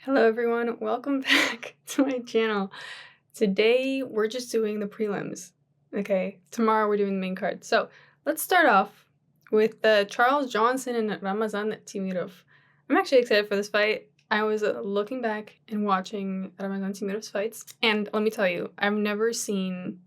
Hello everyone, welcome back to my channel. Today we're just doing the prelims, okay? Tomorrow we're doing the main card. So let's start off with the Charles Johnson and Ramazan Temirov. I'm actually excited for this fight. I was looking back and watching Ramazan Temirov's fights, and let me tell you, I've never seen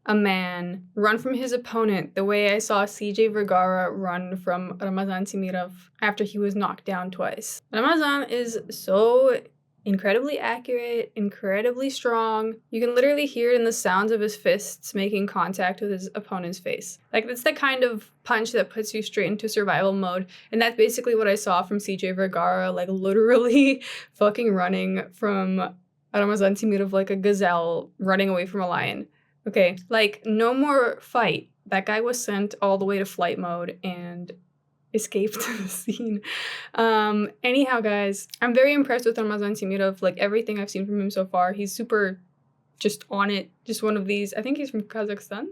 a man run from his opponent the way I saw CJ Vergara run from Ramazan Temirov after he was knocked down twice. Ramazan is so incredibly accurate, incredibly strong. You can literally hear it in the sounds of his fists making contact with his opponent's face. Like, that's the kind of punch that puts you straight into survival mode, and that's basically what I saw from CJ Vergara, like literally fucking running from Ramazan Temirov like a gazelle running away from a lion. Okay, like, no more fight. That guy was sent all the way to flight mode and escaped the scene. Anyhow, guys, I'm very impressed with Ramazan Temirov. Like, everything I've seen from him so far, he's super just on it. Just one of these, I think he's from Kazakhstan?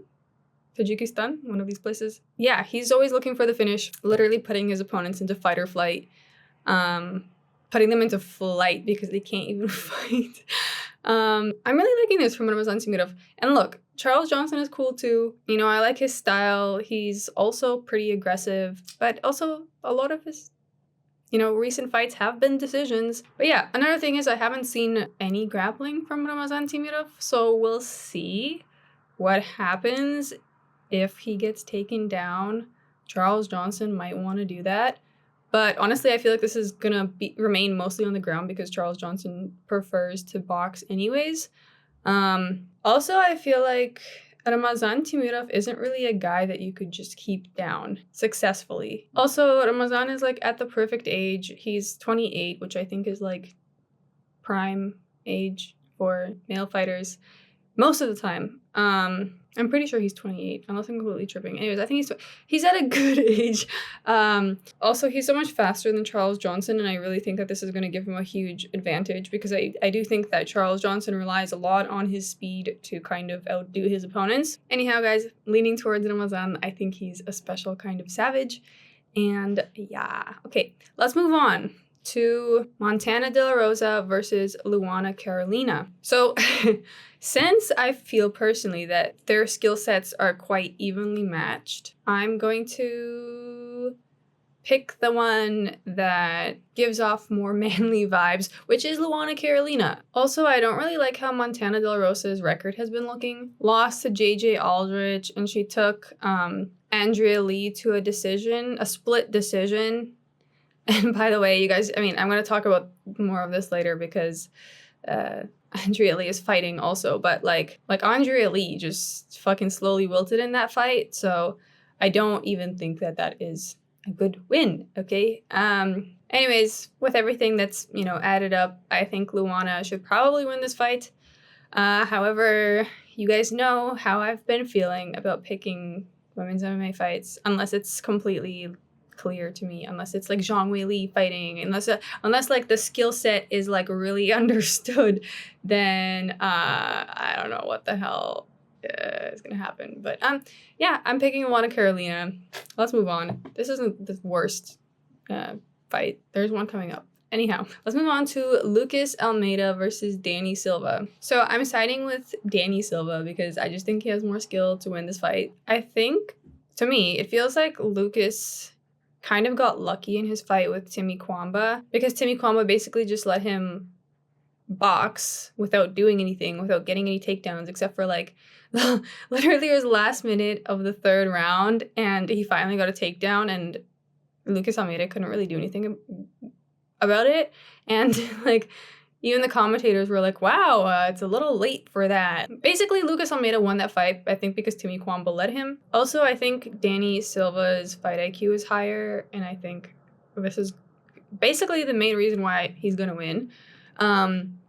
Tajikistan? One of these places. Yeah, he's always looking for the finish, literally putting his opponents into fight or flight. Putting them into flight because they can't even fight. I'm really liking this from Ramazan Temirov. And look, Charles Johnson is cool too. You know, I like his style. He's also pretty aggressive, but also a lot of his, recent fights have been decisions. But yeah, another thing is I haven't seen any grappling from Ramazan Temirov, so we'll see what happens if he gets taken down. Charles Johnson might want to do that. But honestly, I feel like this is going to remain mostly on the ground because Charles Johnson prefers to box anyways. Also, I feel like Ramazan Temirov isn't really a guy that you could just keep down successfully. Also, Ramazan is like at the perfect age. He's 28, which I think is like prime age for male fighters most of the time. I'm pretty sure he's 28, unless I'm completely tripping. Anyways, I think he's at a good age. Also, he's so much faster than Charles Johnson, and I really think that this is going to give him a huge advantage because I do think that Charles Johnson relies a lot on his speed to kind of outdo his opponents. Anyhow, guys, leaning towards Ramazan, I think he's a special kind of savage. And yeah, okay, let's move on to Montana De La Rosa versus Luana Carolina. So since I feel personally that their skill sets are quite evenly matched, I'm going to pick the one that gives off more manly vibes, which is Luana Carolina. Also, I don't really like how Montana De La Rosa's record has been looking. Lost to JJ Aldrich, and she took Andrea Lee to a split decision. And by the way, you guys, I'm going to talk about more of this later because Andrea Lee is fighting also, but like Andrea Lee just fucking slowly wilted in that fight, so I don't even think that is a good win, okay? Anyways, with everything that's, added up, I think Luana should probably win this fight. However, you guys know how I've been feeling about picking women's MMA fights, unless it's completely clear to me, unless it's like Zhang Wei Li fighting, unless like the skill set is like really understood, then I don't know what the hell is gonna happen. But yeah, I'm picking Luana Carolina. Let's move on. This isn't the worst fight. There's one coming up. Anyhow, let's move on to Lucas Almeida versus Danny Silva. So I'm siding with Danny Silva because I just think he has more skill to win this fight. I think, to me, it feels like Lucas kind of got lucky in his fight with Timmy Kwamba because Timmy Kwamba basically just let him box without doing anything, without getting any takedowns, except for like literally it was last minute of the third round and he finally got a takedown and Lucas Almeida couldn't really do anything about it. And like, even the commentators were like, wow, it's a little late for that. Basically, Lucas Almeida won that fight, I think, because Timmy Kwamba led him. Also, I think Danny Silva's fight IQ is higher, and I think this is basically the main reason why he's going to win.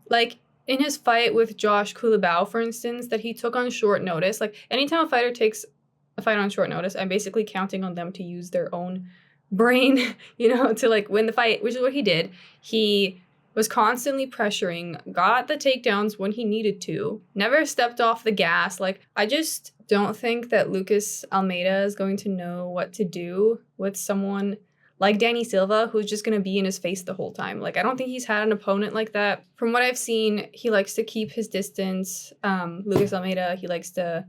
Like, in his fight with Josh Kulabau, for instance, that he took on short notice, like, anytime a fighter takes a fight on short notice, I'm basically counting on them to use their own brain, to, like, win the fight, which is what he did. He was constantly pressuring, got the takedowns when he needed to, never stepped off the gas. Like, I just don't think that Lucas Almeida is going to know what to do with someone like Danny Silva, who's just going to be in his face the whole time. Like, I don't think he's had an opponent like that. From what I've seen, he likes to keep his distance. Lucas Almeida, he likes to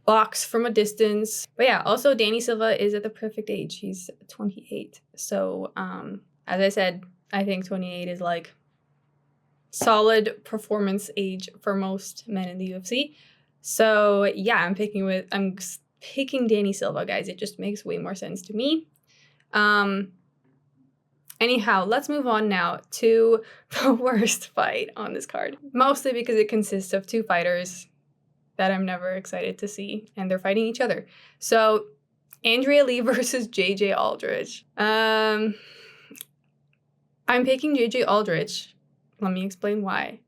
box from a distance. But yeah, also Danny Silva is at the perfect age. He's 28. So, as I said, I think 28 is like solid performance age for most men in the UFC. So yeah, I'm picking Danny Silva, guys. It just makes way more sense to me. Anyhow, let's move on now to the worst fight on this card. Mostly because it consists of two fighters that I'm never excited to see, and they're fighting each other. So, Andrea Lee versus JJ Aldrich. I'm picking JJ Aldrich. Let me explain why.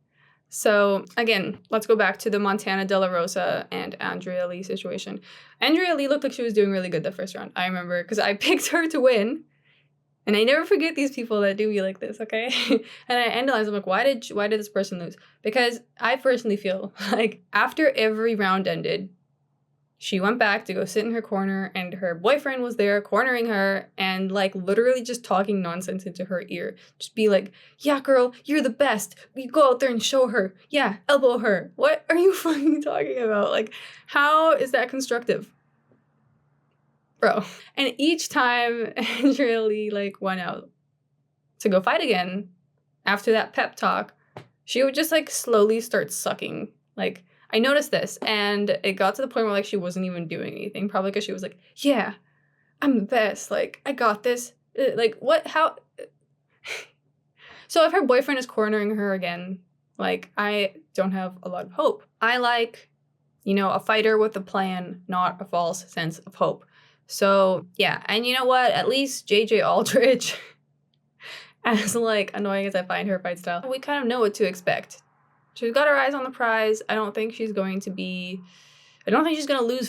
So, again, let's go back to the Montana De La Rosa and Andrea Lee situation. Andrea Lee looked like she was doing really good the first round. I remember, because I picked her to win. And I never forget these people that do me like this, okay? And I analyze, I'm like, why did this person lose? Because I personally feel like after every round ended, she went back to go sit in her corner, and her boyfriend was there cornering her and like literally just talking nonsense into her ear. Just be like, yeah, girl, you're the best. You go out there and show her. Yeah, elbow her. What are you fucking talking about? Like, how is that constructive? Bro. And each time Andrea Lee like went out to go fight again, after that pep talk, she would just like slowly start sucking. Like, I noticed this, and it got to the point where like she wasn't even doing anything, probably because she was like, yeah, I'm the best. Like, I got this. Like, what? How? So if her boyfriend is cornering her again, like, I don't have a lot of hope. I like, a fighter with a plan, not a false sense of hope. So, yeah, and you know what? At least JJ Aldrich, as, like, annoying as I find her fight style, we kind of know what to expect. She's got her eyes on the prize. I don't think she's going to lose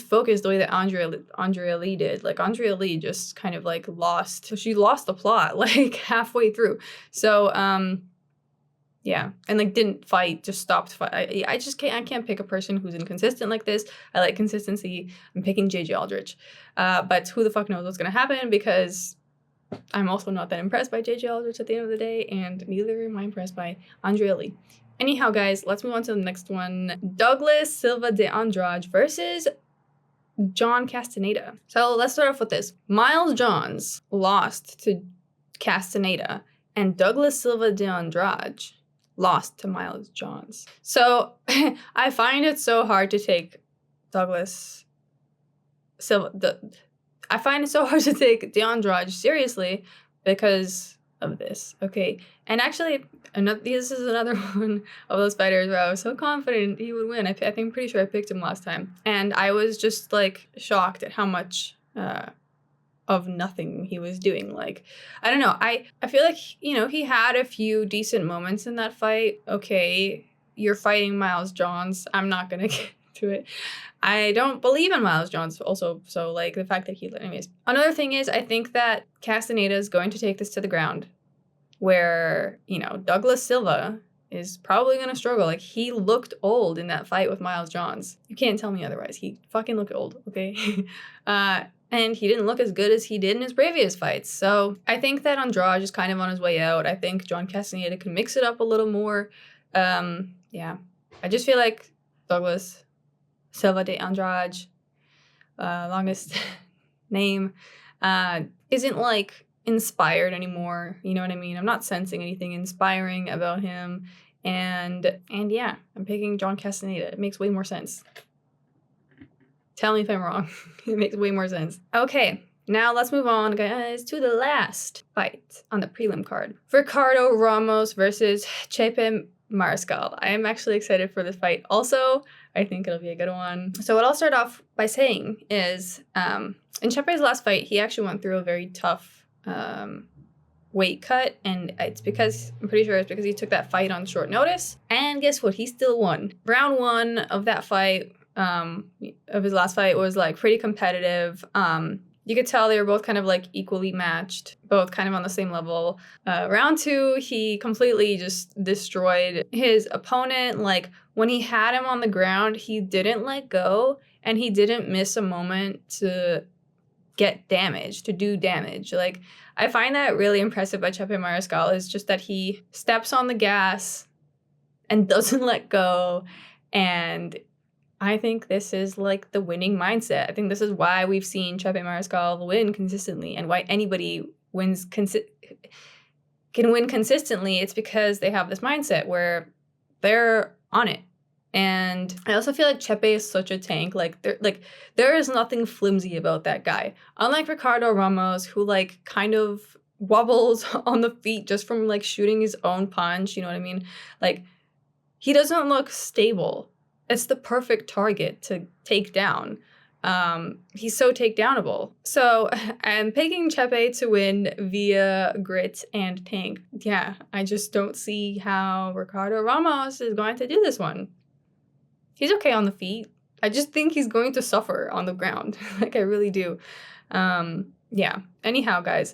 focus the way that Andrea Lee did. Like, Andrea Lee just kind of, like, she lost the plot, like, halfway through. So, yeah, and like didn't fight, just stopped fight. I can't pick a person who's inconsistent like this. I like consistency. I'm picking JJ Aldrich. But who the fuck knows what's gonna happen, because I'm also not that impressed by JJ Aldrich at the end of the day, and neither am I impressed by Andrea Lee. Anyhow, guys, let's move on to the next one. Douglas Silva de Andrade versus John Castaneda. So let's start off with this. Miles Johns lost to Castaneda, and Douglas Silva de Andrade lost to Miles Johns. So I find it so hard to take Douglas Silva. I find it so hard to take de Andrade seriously because of this. Okay, and actually, this is another one of those fighters where I was so confident he would win. I'm pretty sure I picked him last time, and I was just like shocked at how much of nothing he was doing. Like, I don't know. I feel like, he had a few decent moments in that fight. Okay, you're fighting Miles Johns. I'm not going to get to it. I don't believe in Miles Johns also. So, like, the fact that anyways. Another thing is, I think that Castaneda is going to take this to the ground where, Douglas Silva is probably going to struggle. Like, he looked old in that fight with Miles Johns. You can't tell me otherwise. He fucking looked old, okay? And he didn't look as good as he did in his previous fights. So I think that Andrade is kind of on his way out. I think John Castaneda can mix it up a little more. Yeah. I just feel like Douglas Silva de Andrade, longest name, isn't like inspired anymore. You know what I mean? I'm not sensing anything inspiring about him. And yeah, I'm picking John Castaneda. It makes way more sense. Tell me if I'm wrong. It makes way more sense. Okay, now let's move on, guys, to the last fight on the prelim card. Ricardo Ramos versus Chepe Mariscal. I am actually excited for this fight also. I think it'll be a good one. So what I'll start off by saying is, in Chepe's last fight, he actually went through a very tough weight cut, and I'm pretty sure it's because he took that fight on short notice. And guess what? He still won. Round 1 of that fight, of his last fight, was like pretty competitive. You could tell they were both kind of like equally matched, both kind of on the same level. Round 2, he completely just destroyed his opponent. Like, when he had him on the ground, he didn't let go, and he didn't miss a moment to get damage, to do damage. Like, I find that really impressive by Chepe Mariscal is just that he steps on the gas and doesn't let go. And I think this is like the winning mindset. I think this is why we've seen Chepe Mariscal win consistently, and why anybody can win consistently. It's because they have this mindset where they're on it. And I also feel like Chepe is such a tank. Like there is nothing flimsy about that guy. Unlike Ricardo Ramos, who like kind of wobbles on the feet just from like shooting his own punch, you know what I mean? Like, he doesn't look stable. It's the perfect target to take down. He's so takedownable. So I'm picking Chepe to win via grit and tank. Yeah, I just don't see how Ricardo Ramos is going to do this one. He's okay on the feet. I just think he's going to suffer on the ground. Like, I really do. Yeah. Anyhow, guys,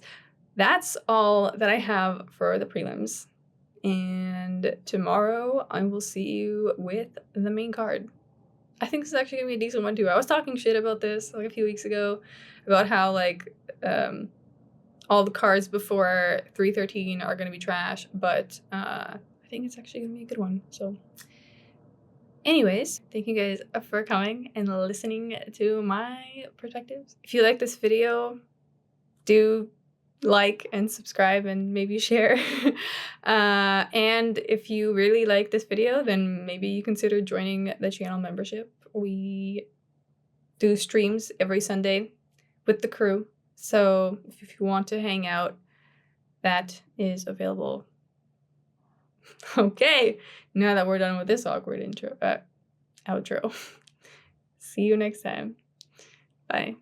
that's all that I have for the prelims. And tomorrow I will see you with the main card. I think this is actually gonna be a decent one too. I was talking shit about this like a few weeks ago about how like all the cards before 313 are gonna be trash, but I think it's actually gonna be a good one. So anyways, thank you guys for coming and listening to my perspectives. If you like this video, do like and subscribe and maybe share. And if you really like this video, then maybe you consider joining the channel membership. We do streams every Sunday with the crew. So if you want to hang out, that is available. Okay, now that we're done with this awkward outro, see you next time. Bye.